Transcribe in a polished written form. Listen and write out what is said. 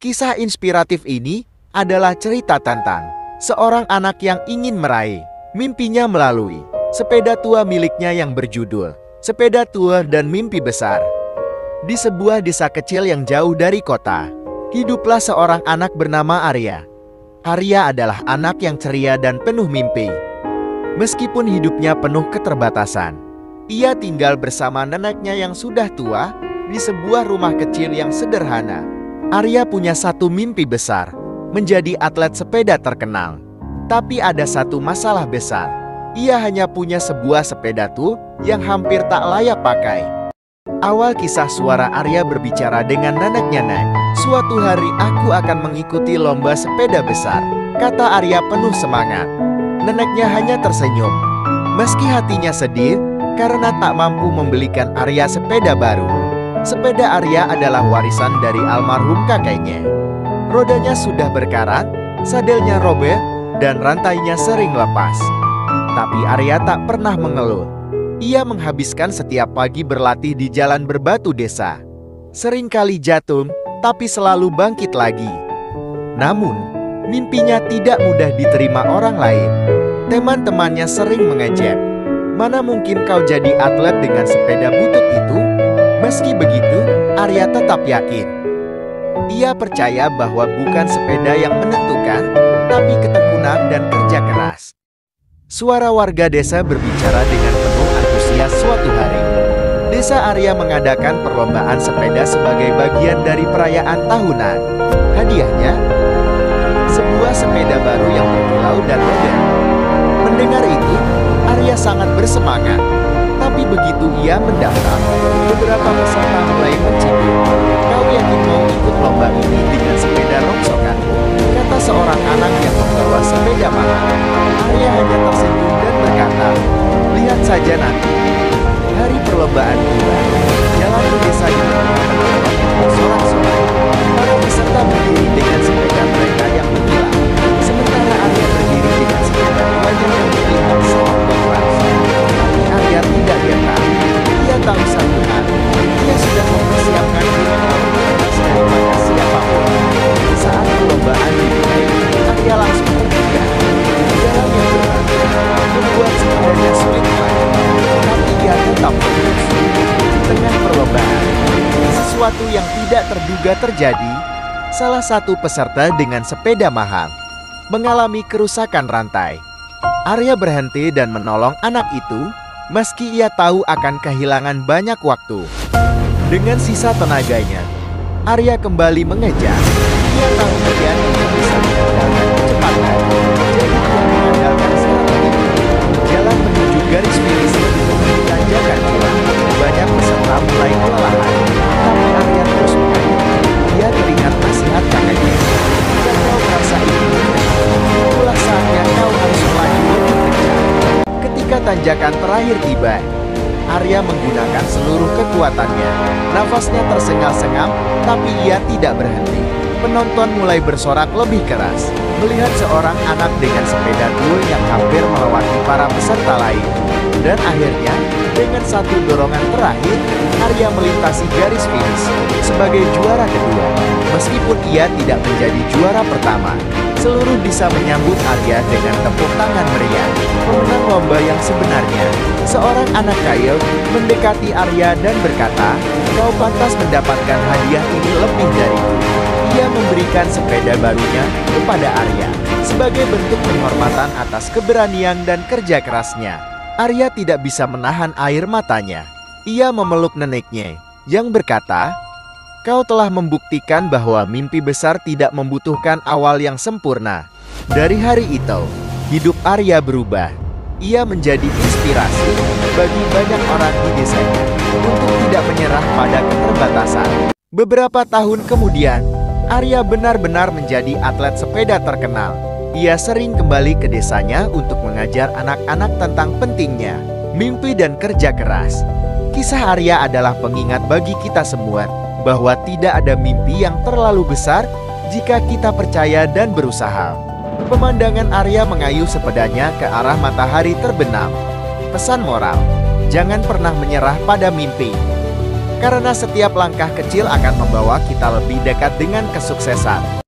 Kisah inspiratif ini adalah cerita tentang seorang anak yang ingin meraih mimpinya melalui sepeda tua miliknya yang berjudul Sepeda Tua dan Mimpi Besar. Di sebuah desa kecil yang jauh dari kota, hiduplah seorang anak bernama Arya. Arya adalah anak yang ceria dan penuh mimpi. Meskipun hidupnya penuh keterbatasan, ia tinggal bersama neneknya yang sudah tua di sebuah rumah kecil yang sederhana. Arya punya satu mimpi besar, menjadi atlet sepeda terkenal. Tapi ada satu masalah besar. Ia hanya punya sebuah sepeda tua yang hampir tak layak pakai. Awal kisah suara Arya berbicara dengan neneknya. "Nek, suatu hari aku akan mengikuti lomba sepeda besar," kata Arya penuh semangat. Neneknya hanya tersenyum. Meski hatinya sedih karena tak mampu membelikan Arya sepeda baru. Sepeda Arya adalah warisan dari almarhum kakeknya. Rodanya sudah berkarat, sadelnya robek, dan rantainya sering lepas. Tapi Arya tak pernah mengeluh. Ia menghabiskan setiap pagi berlatih di jalan berbatu desa. Seringkali jatuh, tapi selalu bangkit lagi. Namun, mimpinya tidak mudah diterima orang lain. Teman-temannya sering mengejek. "Mana mungkin kau jadi atlet dengan sepeda butut itu?" Meski begitu, Arya tetap yakin. Ia percaya bahwa bukan sepeda yang menentukan, tapi ketekunan dan kerja keras. Suara warga desa berbicara dengan penuh antusias suatu hari. Desa Arya mengadakan perlombaan sepeda sebagai bagian dari perayaan tahunan. Hadiahnya, sebuah sepeda baru yang berkilau dan modern. Mendengar itu, Arya sangat bersemangat. Tapi begitu ia mendaftar, beberapa peserta mulai mencibir. "Kau yakin mau ikut lomba ini dengan sepeda rongsokanmu?" kata seorang anak yang membawa sepeda mahal. Arya hanya tersenyum dan berkata, "Lihat saja nanti." Hari perlombaan tiba. Jalan ke desa bersorak-sorai. Para peserta berdiri dengan sepeda mereka yang mengkilat. Sementara Arya berdiri dengan sepeda tuanya yang terlihat sangat keras. Tapi Arya tidak gentar. Ia tahu satu hal. Ia sudah mempersiapkan diri daripada siapapun. Saat perlombaan dimulai, Arya langsung tergugah. Jalan yang berat membuat sepedanya sulit maju. Tapi ia tetap fokus. Di tengah perlombaan, sesuatu yang tidak terduga terjadi. Salah satu peserta dengan sepeda mahal mengalami kerusakan rantai. Arya berhenti dan menolong anak itu, meski ia tahu akan kehilangan banyak waktu. Dengan sisa tenaganya, Arya kembali mengejar. Ia tahu dia tidak bisa mengandalkan kecepatan, jadi dia mengandalkan strategi. Jalan menuju garis finish menemui tanjakan curam. Banyak peserta mulai kelelahan, tapi Arya terus mengejar. Dia teringat nasihat kakeknya. "Jika kau merasa ini, itulah saatnya kau harus melaju lebih kencang." Ketika tanjakan terakhir tiba, Arya menggunakan seluruh kekuatannya. Nafasnya tersengal-sengal, tapi ia tidak berhenti. Penonton mulai bersorak lebih keras, melihat seorang anak dengan sepeda tua yang hampir melewati para peserta lain. Dan akhirnya, dengan satu dorongan terakhir, Arya melintasi garis finish sebagai juara kedua. Meskipun ia tidak menjadi juara pertama, seluruh desa menyambut Arya dengan tepuk tangan meriah. Pemenang lomba yang sebenarnya, seorang anak kecil, mendekati Arya dan berkata, "Kau pantas mendapatkan hadiah ini lebih dariku." Ia memberikan sepeda barunya kepada Arya sebagai bentuk penghormatan atas keberanian dan kerja kerasnya. Arya tidak bisa menahan air matanya. Ia memeluk neneknya yang berkata, "Kau telah membuktikan bahwa mimpi besar tidak membutuhkan awal yang sempurna." Dari hari itu, hidup Arya berubah. Ia menjadi inspirasi bagi banyak orang di desanya untuk tidak menyerah pada keterbatasan. Beberapa tahun kemudian, Arya benar-benar menjadi atlet sepeda terkenal. Ia sering kembali ke desanya untuk mengajar anak-anak tentang pentingnya mimpi dan kerja keras. Kisah Arya adalah pengingat bagi kita semua bahwa tidak ada mimpi yang terlalu besar jika kita percaya dan berusaha. Pemandangan Arya mengayuh sepedanya ke arah matahari terbenam. Pesan moral, jangan pernah menyerah pada mimpi. Karena setiap langkah kecil akan membawa kita lebih dekat dengan kesuksesan.